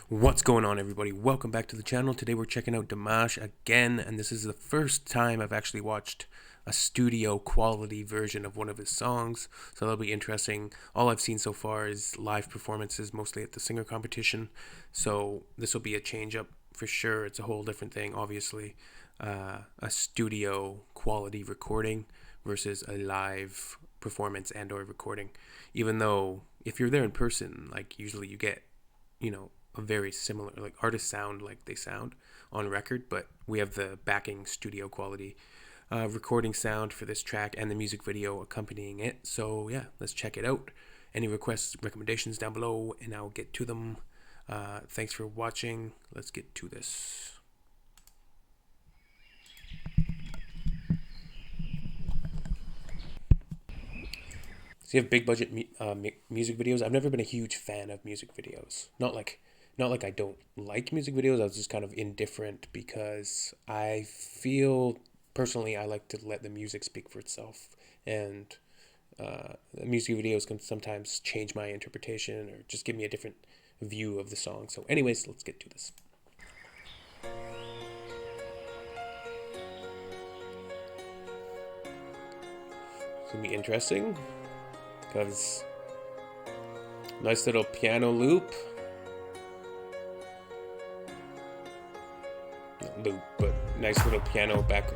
What's going on, everybody? Welcome back to the channel. Today we're checking out Dimash again, and this is the first time I've actually watched a studio quality version of one of his songs, so that'll be interesting. All I've seen so far is live performances, mostly at the singer competition, so this will be a change up for sure. It's a whole different thing, obviously. A studio quality recording versus a live performance and or recording, even though if you're there in person, like, usually you get, a very similar, like, artists sound like they sound on record, but we have the backing studio quality recording sound for this track and the music video accompanying it. So yeah, let's check it out. Any requests, recommendations down below, and I'll get to them. Thanks for watching. Let's get to this. So you have big budget music videos. I've never been a huge fan of music videos. Not like I don't like music videos. I was just kind of indifferent because I feel personally I like to let the music speak for itself, and music videos can sometimes change my interpretation or just give me a different view of the song. So anyways, let's get to this. It's gonna be interesting because nice little piano loop. But nice little piano backing.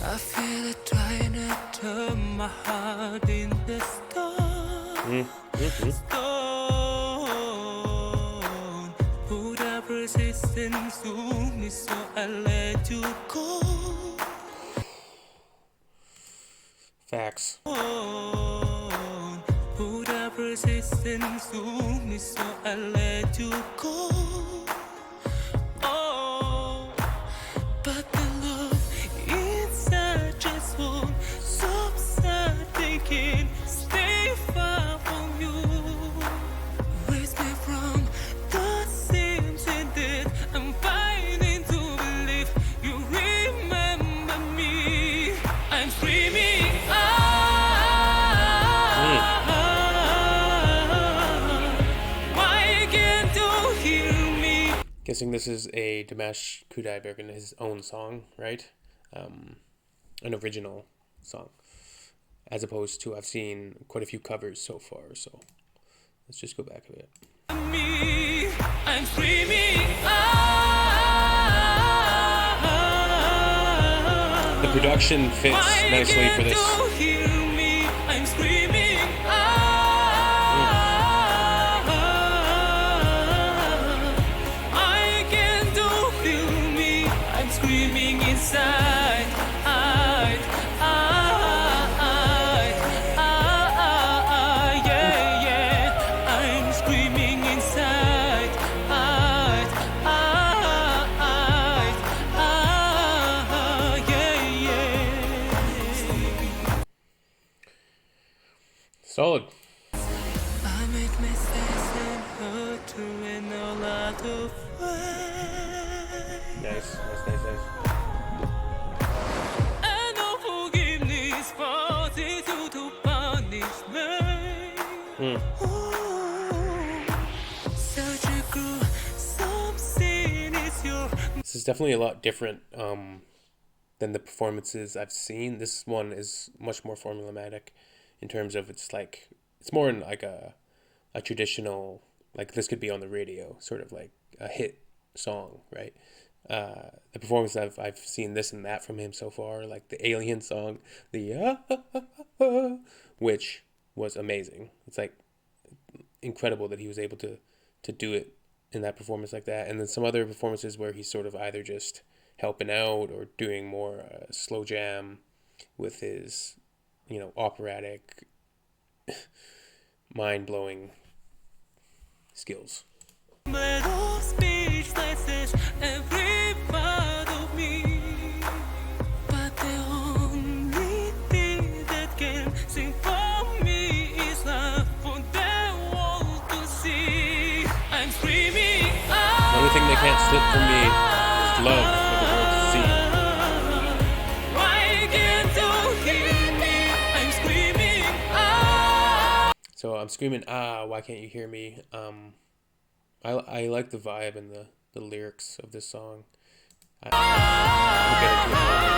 I feel it trying to turn my heart in the stone. Stone. Put up resistance to me, so I let you go. Facts. Put up resistance to me, so I let you go. Guessing this is a Dimash Kudaibergen, his own song, right? An original song, as opposed to I've seen quite a few covers so far. So let's just go back a bit. I'm screaming. The production fits nicely for this. I'm screaming. Screaming inside, yeah, I'm screaming inside, yeah. Solid. I made mistakes and hurt to in a lot of ways. Nice. This is definitely a lot different than the performances I've seen. This one is much more formulaic in terms of it's more in like a traditional, like this could be on the radio, sort of like a hit song, right? The performance I've seen this and that from him so far, like the Alien song, which was amazing. It's like incredible that he was able to do it in that performance like that. And then some other performances where he's sort of either just helping out or doing more slow jam with his, operatic, mind-blowing skills. The only thing they can't slip from me is love for the world to see. So I'm screaming, why can't you hear me? I like the vibe and the lyrics of this song. We'll get into it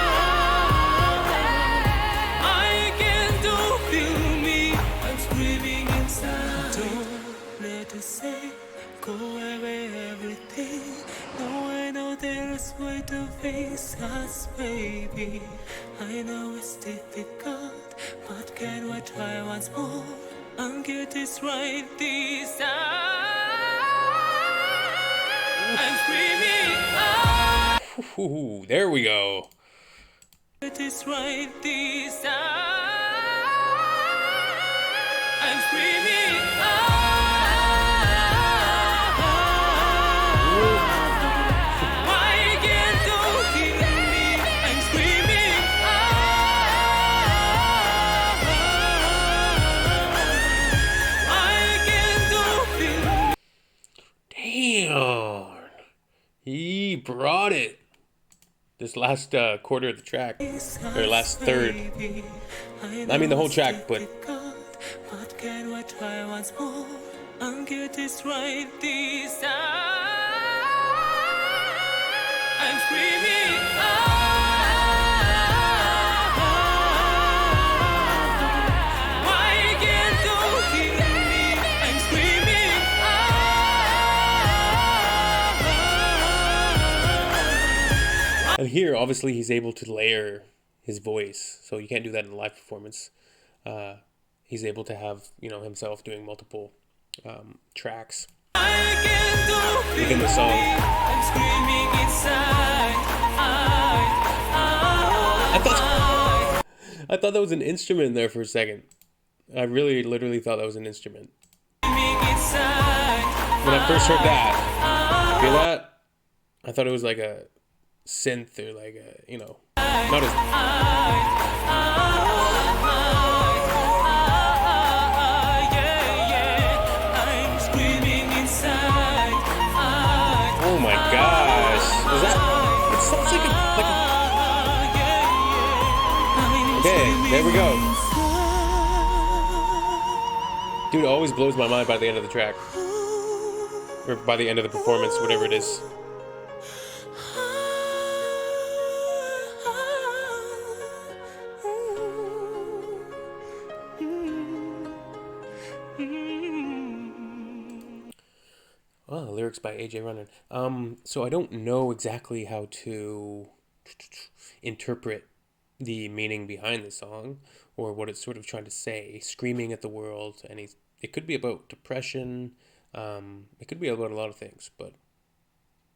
I can do feel me. I'm screaming inside. Don't let us say go away everything. No, I know there's way to face us, baby. I know it's difficult, but can we try once more and get this right this time? I'm screaming out. Ooh, there we go. Get this right this time. I'm screaming out. I can't do hear me. I'm screaming out. I can't do feel me. Damn. He brought it. This last quarter of the track, or last third. I mean the whole track, but Can we try once more and get this right this time? I'm screaming Why can't you hear me? I'm screaming and here obviously he's able to layer his voice, so you can't do that in a live performance. He's able to have, you know, himself doing multiple tracks within the song. I'm screaming inside. I thought that was an instrument there for a second. I really literally thought that was an instrument. When I first heard that, hear that? I thought it was like a synth or like a, you know, not as... Oh my gosh. Is that... It sounds like a... Okay, there we go. Dude, it always blows my mind by the end of the track. Or by the end of the performance, whatever it is. Oh, lyrics by AJ Runnan. So I don't know exactly how to interpret the meaning behind the song or what it's sort of trying to say. Screaming at the world, and it could be about depression. It could be about a lot of things, but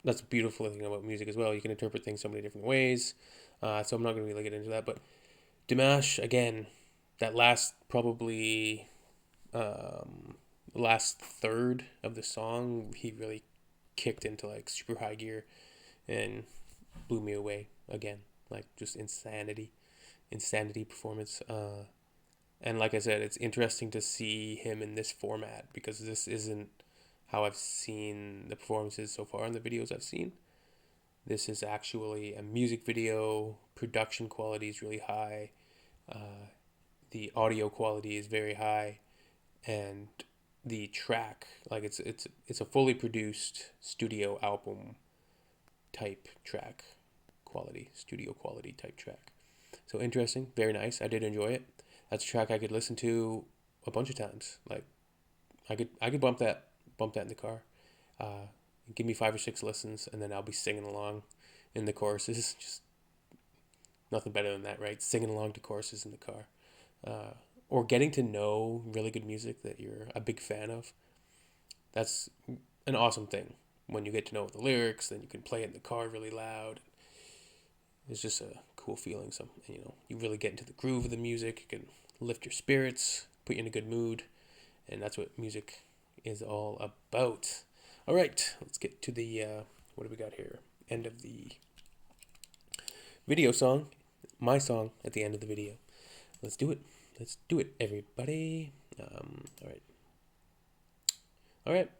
that's a beautiful thing about music as well. You can interpret things so many different ways. So I'm not going to really get into that. But Dimash, again, that last probably last third of the song, he really kicked into like super high gear and blew me away again. Like just insanity performance. And like I said, it's interesting to see him in this format because this isn't how I've seen the performances so far in the videos I've seen. This is actually a music video. Production quality is really high. The audio quality is very high, and the track, like it's a fully produced studio album type track quality, studio quality type track. So interesting, very nice. I did enjoy it. That's a track I could listen to a bunch of times. Like I could bump that in the car. Give me 5 or 6 listens, and then I'll be singing along in the choruses. Just nothing better than that, right? Singing along to choruses in the car. Or getting to know really good music that you're a big fan of. That's an awesome thing. When you get to know the lyrics, then you can play it in the car really loud. It's just a cool feeling. You really get into the groove of the music. You can lift your spirits, put you in a good mood, and that's what music is all about. All right, let's get to the what do we got here? End of the video song, my song at the end of the video. Let's do it. Let's do it, everybody. All right.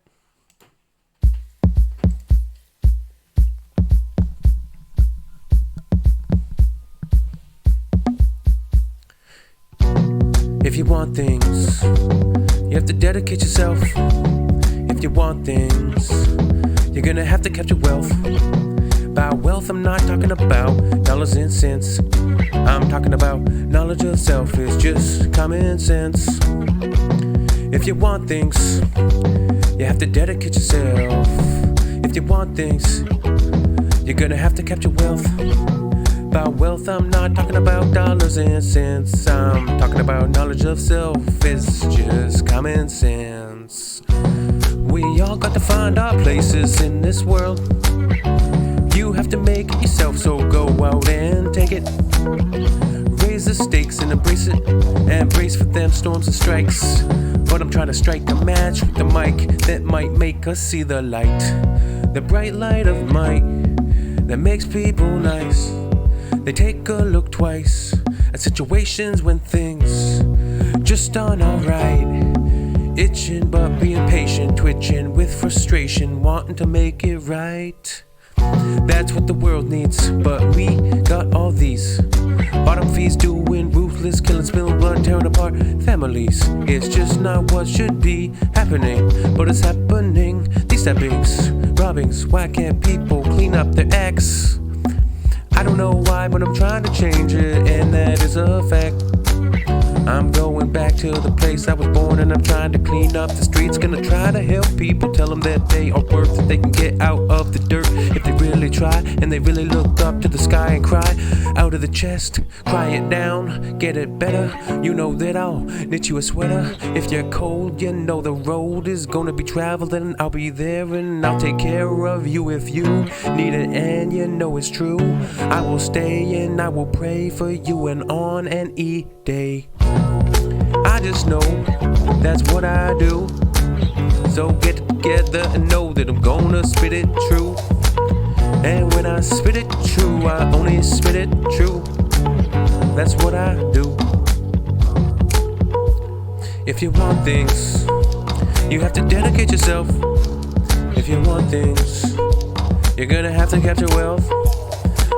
If you want things, you have to dedicate yourself. If If you want things, you're gonna have to capture wealth. By wealth, I'm not talking about dollars and cents. I'm talking about knowledge of self. It's just common sense. If you want things, you have to dedicate yourself. If you want things, you're gonna have to capture wealth. By wealth, I'm not talking about dollars and cents. I'm talking about knowledge of self. It's just common sense. We all got to find our places in this world. You have to make it yourself, so go out and take it. Raise the stakes and embrace it, and brace for them storms and strikes. But I'm trying to strike a match with the mic that might make us see the light. The bright light of might that makes people nice. They take a look twice at situations when things just aren't alright. Itching but being patient, twitching with frustration, wanting to make it right. That's what the world needs, but we got all these. Bottom feeds doing ruthless killing, spilling blood, tearing apart families. It's just not what should be happening, but it's happening. These stabbings, robbings, why can't people clean up their acts? I don't know why, but I'm trying to change it, and that is a fact. I'm going back to the place I was born, and I'm trying to clean up the streets. Gonna try to help people, tell them that they are worth it. They can get out of the dirt if they really try, and they really look up to the sky and cry out of the chest. Cry it down, get it better. You know that I'll knit you a sweater. If you're cold, you know the road is gonna be traveled, and I'll be there, and I'll take care of you if you need it, and you know it's true. I will stay and I will pray for you, and on an E-day I just know that's what I do. So get it together and know that I'm gonna spit it true. And when I spit it true, I only spit it true. That's what I do. If you want things, you have to dedicate yourself. If you want things, you're gonna have to capture wealth.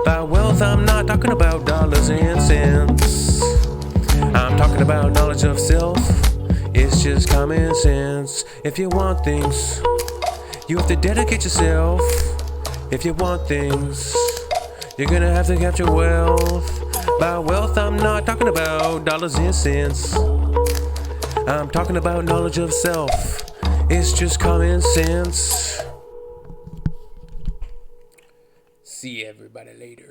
By wealth, I'm not talking about dollars and cents. I'm talking about knowledge of self. It's just common sense. If you want things, you have to dedicate yourself. If you want things, you're gonna have to capture wealth. By wealth, I'm not talking about dollars and cents. I'm talking about knowledge of self. It's just common sense. See everybody later.